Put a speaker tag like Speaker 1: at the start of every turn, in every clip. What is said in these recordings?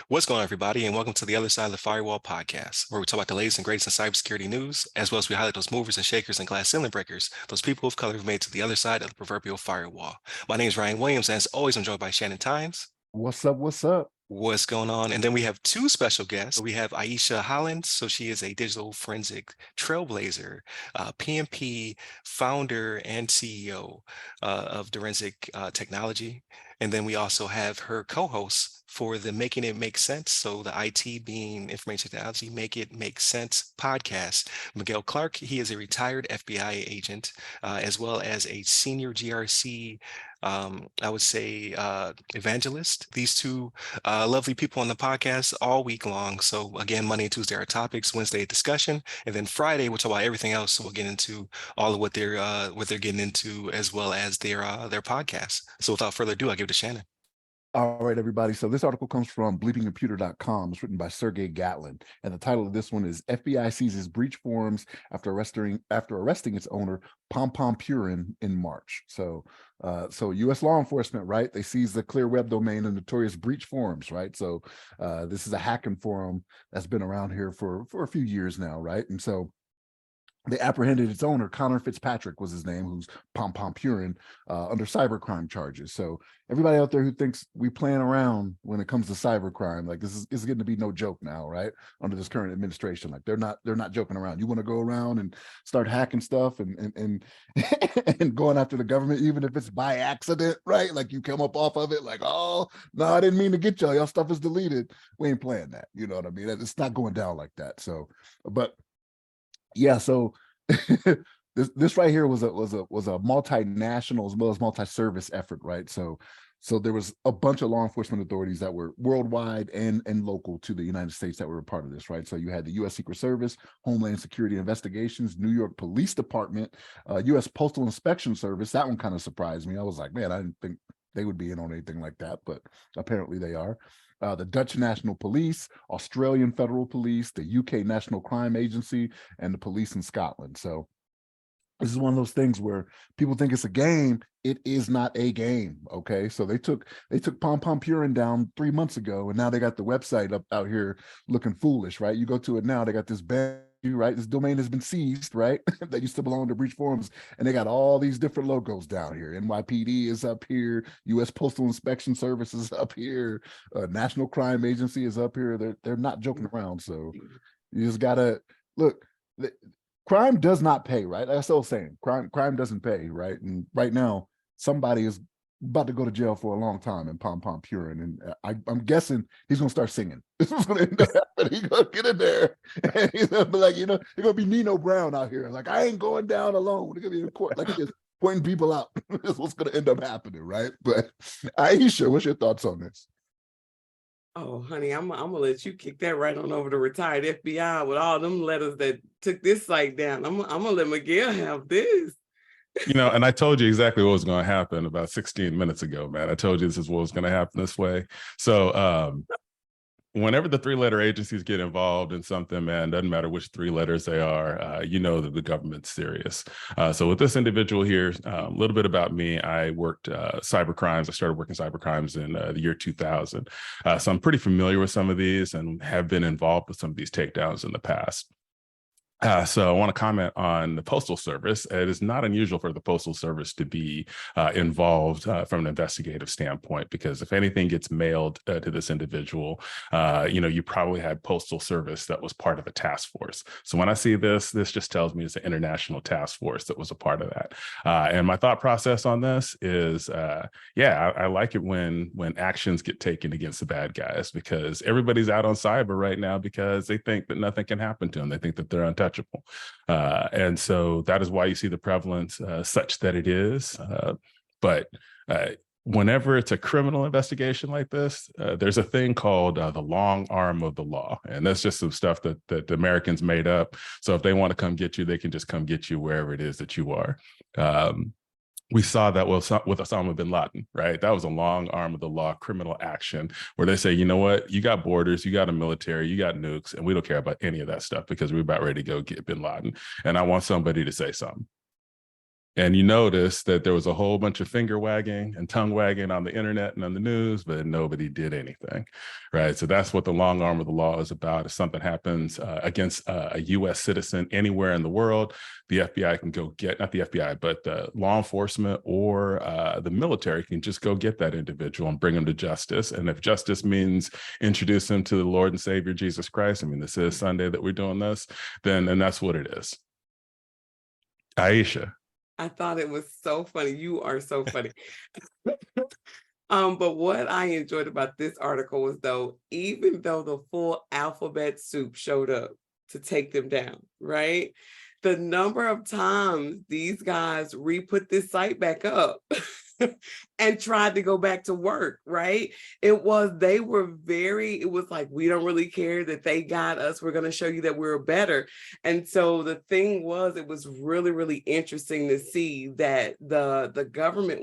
Speaker 1: What's going on, everybody, and welcome to the other side of the Firewall podcast, where we talk about the latest and greatest in cybersecurity news, as well as we highlight those movers and shakers and glass ceiling breakers, those people of color who've made it to the other side of the proverbial firewall. My name is Ryan Williams, and as always, I'm joined by Shannon Tynes.
Speaker 2: What's up? What's up?
Speaker 1: What's going on? And then we have two special guests. We have Aisha Holland. So she is a digital forensic trailblazer, PMP founder and CEO of Direnzic Technology. And then we also have her co-host for the Making It Make Sense. So the IT being information technology, Make It Make Sense podcast. Miguel Clark, he is a retired FBI agent, as well as a senior GRC I would say evangelist. These two lovely people on the podcast all week long. So again, Monday and Tuesday are topics, Wednesday discussion, and then Friday we'll talk about everything else. So we'll get into all of what they're getting into, as well as their podcast. So without further ado, I'll give it to Shannon.
Speaker 2: All right, everybody. So this article comes from bleepingcomputer.com. It's written by Sergey Gatlin. And the title of this one is FBI seizes BreachForums after arresting its owner, Pom Pom Purin, in March. So U.S. law enforcement, right? They seized the clear web domain, the notorious BreachForums, right? So this is a hacking forum that's been around here for a few years now, right? And so they apprehended its owner, Connor Fitzpatrick was his name, who's Pom Pom Purin, under cybercrime charges. So everybody out there who thinks we playing around when it comes to cybercrime, like this is getting to be no joke now, right? Under this current administration, like they're not joking around. You want to go around and start hacking stuff and and going after the government, even if it's by accident, right? Like you come up off of it, like, oh no, I didn't mean to get y'all. Y'all stuff is deleted. We ain't playing that. You know what I mean? It's not going down like that. So, but yeah, so this right here was a multinational as well as multi-service effort, right? So there was a bunch of law enforcement authorities that were worldwide and local to the United States that were a part of this, right? So you had the U.S. Secret Service, Homeland Security Investigations, New York Police Department, U.S. Postal Inspection Service. That one kind of surprised me. I was like, man, I didn't think they would be in on anything like that, but apparently they are. The Dutch National Police, Australian Federal Police, the UK National Crime Agency, and the police in Scotland. So this is one of those things where people think it's a game. It is not a game. Okay, so they took Pom Pom Purin down 3 months ago, and now they got the website up out here looking foolish, right? You go to it now, they got this ban, right? This domain has been seized, right? That used to belong to BreachForums, and they got all these different logos down here. NYPD is up here, U.S. Postal Inspection Service is up here, National Crime Agency is up here. They're not joking around. So you just gotta look. Crime does not pay, right? That's still saying crime doesn't pay, right? And right now, somebody is about to go to jail for a long time in Pom Pom Purin, and I'm guessing he's gonna start singing. This is gonna end up happening. He's gonna get in there, and he's gonna be like, you know, he's gonna be Nino Brown out here, like I ain't going down alone. They're gonna be in court, like just pointing people out. This is what's gonna end up happening, right? But Aisha, what's your thoughts on this?
Speaker 3: Oh, honey, I'm gonna let you kick that right on over to retired FBI with all them letters that took this site down. I'm gonna let Miguel have this.
Speaker 4: You know, and I told you exactly what was going to happen about 16 minutes ago, man. I told you this is what was going to happen this way. So whenever the three-letter agencies get involved in something, man, doesn't matter which three letters they are, you know that the government's serious. So with this individual here, a little bit about me. I worked cybercrimes. I started working cybercrimes in the year 2000. So I'm pretty familiar with some of these and have been involved with some of these takedowns in the past. So I want to comment on the Postal Service. It is not unusual for the Postal Service to be involved from an investigative standpoint, because if anything gets mailed to this individual, you know, you probably had Postal Service that was part of a task force. So when I see this just tells me it's an international task force that was a part of that. And my thought process on this is, yeah, I like it when actions get taken against the bad guys, because everybody's out on cyber right now because they think that nothing can happen to them. They think that they're untouchable. And so that is why you see the prevalence such that it is. But whenever it's a criminal investigation like this, there's a thing called the long arm of the law. And that's just some stuff that the Americans made up. So if they want to come get you, they can just come get you wherever it is that you are. We saw that with Osama bin Laden, right? That was a long arm of the law criminal action where they say, you know what, you got borders, you got a military, you got nukes, and we don't care about any of that stuff because we're about ready to go get bin Laden. And I want somebody to say something. And you notice that there was a whole bunch of finger wagging and tongue wagging on the internet and on the news, but nobody did anything, right? So that's what the long arm of the law is about. If something happens against a U.S. citizen anywhere in the world, the FBI can go get, not the FBI, but the law enforcement or the military can just go get that individual and bring him to justice. And if justice means introduce him to the Lord and Savior, Jesus Christ, I mean, this is Sunday that we're doing this, then, and that's what it is. Aisha.
Speaker 3: I thought it was so funny. You are so funny. But what I enjoyed about this article was, though, even though the full alphabet soup showed up to take them down, right? The number of times these guys re-put this site back up and tried to go back to work, right? It was like, we don't really care that they got us. We're going to show you that we're better. And so the thing was, it was really, really interesting to see that the government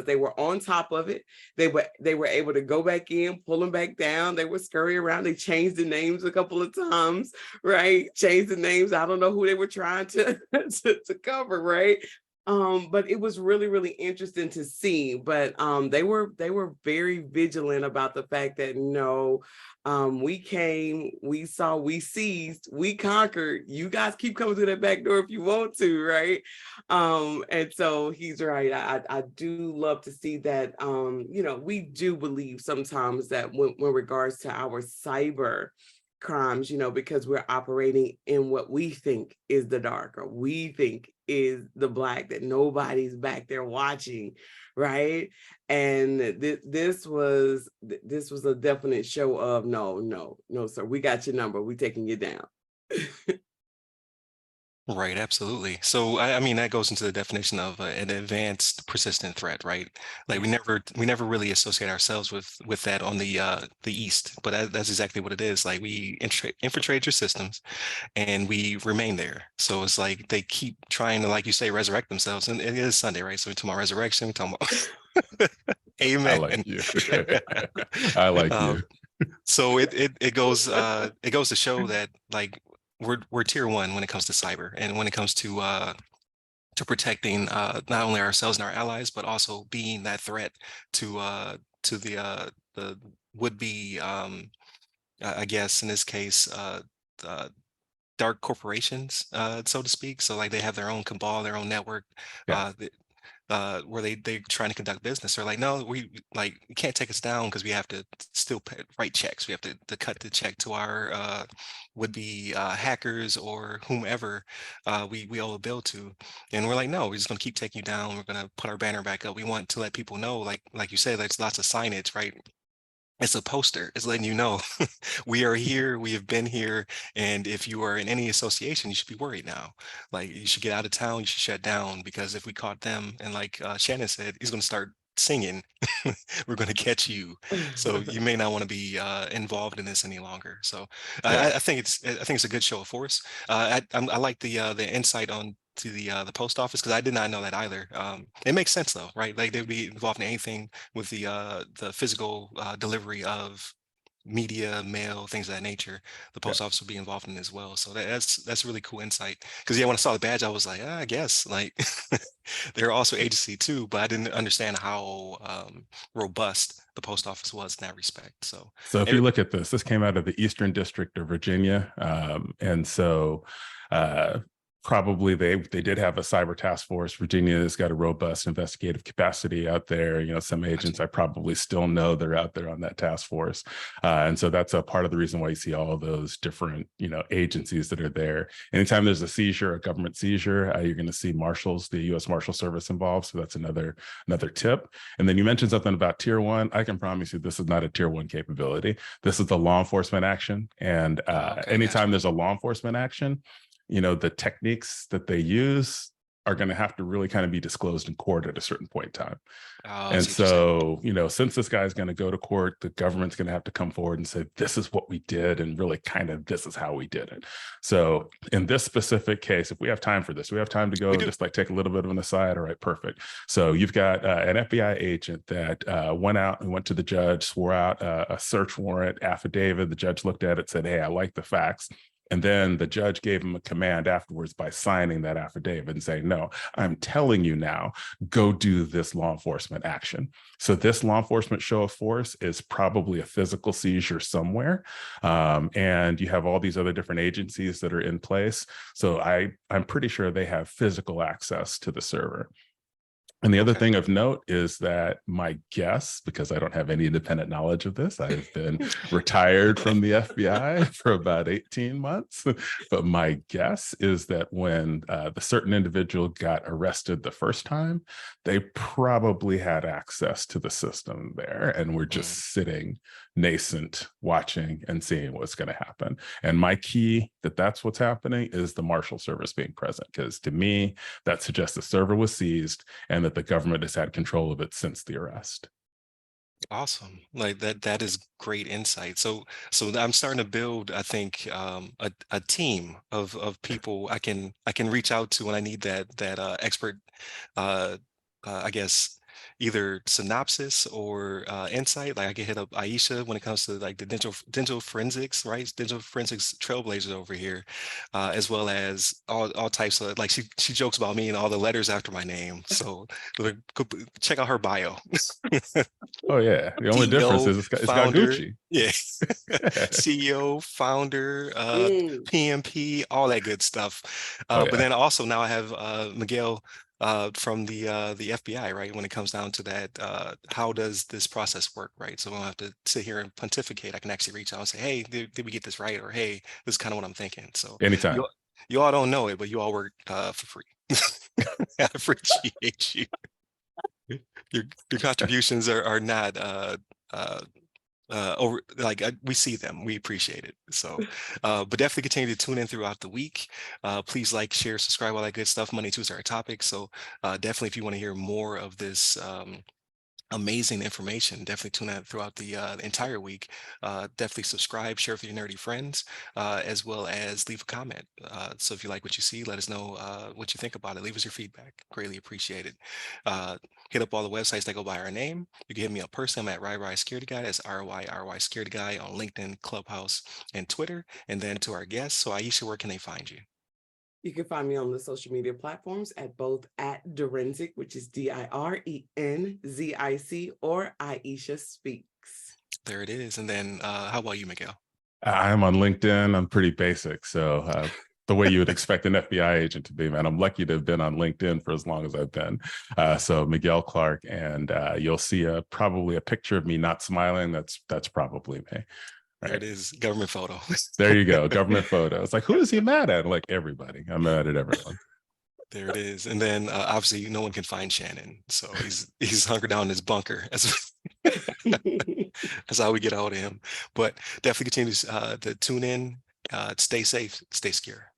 Speaker 3: they were on top of it. They were able to go back in, pull them back down. They were scurrying around. They changed the names a couple of times, right? Changed the names. I don't know who they were trying to cover, right? But it was really, really interesting to see. But they were very vigilant about the fact that no, we came, we saw, we seized, we conquered. You guys keep coming through that back door if you want to, right? And so he's right. I do love to see that. We do believe sometimes that when regards to our cyber crimes, because we're operating in what we think is the dark, or we think is the black, that nobody's back there watching, right? And this was a definite show of no, sir, we got your number, we taking you down.
Speaker 1: Right, absolutely. So I mean that goes into the definition of an advanced persistent threat, right? Like we never really associate ourselves with that on the East, but that's exactly what it is. Like we infiltrate your systems, and we remain there. So it's like they keep trying to, like you say, resurrect themselves. And it is Sunday, right? So we're talking about resurrection. We're talking about Amen.
Speaker 4: I like you. I like you.
Speaker 1: So it goes to show that like we're tier one when it comes to cyber, and when it comes to protecting not only ourselves and our allies, but also being that threat to the would-be I guess in this case dark corporations, so to speak. So like they have their own cabal, their own network,
Speaker 4: Yeah.
Speaker 1: where they're trying to conduct business. They're like, no, we can't take us down because we have to still write checks. We have to cut the check to our would-be hackers or whomever we owe a bill to. And we're like, no, we're just going to keep taking you down. We're going to put our banner back up. We want to let people know, like you said, there's lots of signage, right? It's a poster. It's letting you know we are here. We have been here. And if you are in any association, you should be worried now. Like you should get out of town. You should shut down, because if we caught them, and like Shannon said, he's going to start singing, we're going to catch you. So you may not want to be involved in this any longer. So
Speaker 4: Yeah.
Speaker 1: I think it's a good show of force. I like the insight on to the post office, because I did not know that either. It makes sense though, right? Like they'd be involved in anything with the physical delivery of media, mail, things of that nature. The post office would be involved in as well. So that's really cool insight. Because yeah, when I saw the badge, I was like, I guess like they're also agency too, but I didn't understand how robust the post office was in that respect. So
Speaker 4: if you look at this came out of the Eastern District of Virginia. And so probably they did have a cyber task force. Virginia has got a robust investigative capacity out there. Some agents I probably still know they're out there on that task force. And so that's a part of the reason why you see all of those different, agencies that are there. Anytime there's a seizure, a government seizure, you're going to see marshals, the U.S. Marshal Service involved. So that's another tip. And then you mentioned something about tier one. I can promise you this is not a tier one capability. This is the law enforcement action. And anytime there's a law enforcement action, the techniques that they use are going to have to really kind of be disclosed in court at a certain point in time. And so, since this guy's going to go to court, the government's going to have to come forward and say, this is what we did, and really kind of this is how we did it. So in this specific case, if we have time for this, we have time to go just like take a little bit of an aside. All right, perfect. So you've got an FBI agent that went out and went to the judge, swore out a search warrant affidavit. The judge looked at it, said, hey, I like the facts. And then the judge gave him a command afterwards by signing that affidavit and saying, no, I'm telling you now, go do this law enforcement action. So this law enforcement show of force is probably a physical seizure somewhere. And you have all these other different agencies that are in place. So I'm pretty sure they have physical access to the server. And the other thing of note is that my guess, because I don't have any independent knowledge of this, I've been retired from the FBI for about 18 months. But my guess is that when the certain individual got arrested the first time, they probably had access to the system there and were just sitting nascent, watching and seeing what's going to happen. And my key that that's what's happening is the Marshal Service being present, because to me, that suggests the server was seized and that the government has had control of it since the arrest.
Speaker 1: Awesome. Like that is great insight. So I'm starting to build, I think, a team of people I can reach out to when I need that expert, I guess, either synopsis or insight. Like I can hit up Aisha when it comes to like the digital forensics, right? Digital forensics trailblazers over here, as well as all types of, like she jokes about me and all the letters after my name. So check out her bio.
Speaker 4: Oh yeah, the only difference
Speaker 1: CEO,
Speaker 4: is it's got
Speaker 1: founder,
Speaker 4: Gucci.
Speaker 1: yeah, CEO, founder, PMP, all that good stuff.
Speaker 4: Oh
Speaker 1: But
Speaker 4: yeah.
Speaker 1: then also now I have Miguel from the FBI, right? When it comes down to that, how does this process work, right? So I don't have to sit here and pontificate. I can actually reach out and say, hey, did we get this right? Or hey, this is kind of what I'm thinking. So
Speaker 4: Anytime.
Speaker 1: you all don't know it, but you all work for free. I appreciate you. Your contributions are not over, like we see them, we appreciate it. So but definitely continue to tune in throughout the week. Please like, share, subscribe, all that good stuff. Monday, Tuesday are topics. So definitely, if you want to hear more of this amazing information, definitely tune in throughout the entire week. Definitely subscribe, share with your nerdy friends, as well as leave a comment. So if you like what you see, let us know what you think about it. Leave us your feedback. Greatly appreciated. Hit up all the websites that go by our name. You can hit me up personally. I'm at RY Security Guy. That's RY Security Guy on LinkedIn, Clubhouse, and Twitter. And then to our guests. So Aisha, where can they find you?
Speaker 3: You can find me on the social media platforms at both at Direnzic, which is DIRENZIC, or Aisha Speaks.
Speaker 1: There it is. And then how about you, Miguel?
Speaker 4: I'm on LinkedIn. I'm pretty basic. So the way you would expect an FBI agent to be, man. I'm lucky to have been on LinkedIn for as long as I've been. So Miguel Clark, and you'll see probably a picture of me not smiling. That's probably me.
Speaker 1: There it is, government photo.
Speaker 4: There you go, government photo. It's like, who is he mad at? Like everybody. I'm mad at everyone.
Speaker 1: There it is. And then obviously no one can find Shannon. So he's hunkered down in his bunker. That's how we get out of him. But definitely continue to tune in, stay safe, stay secure.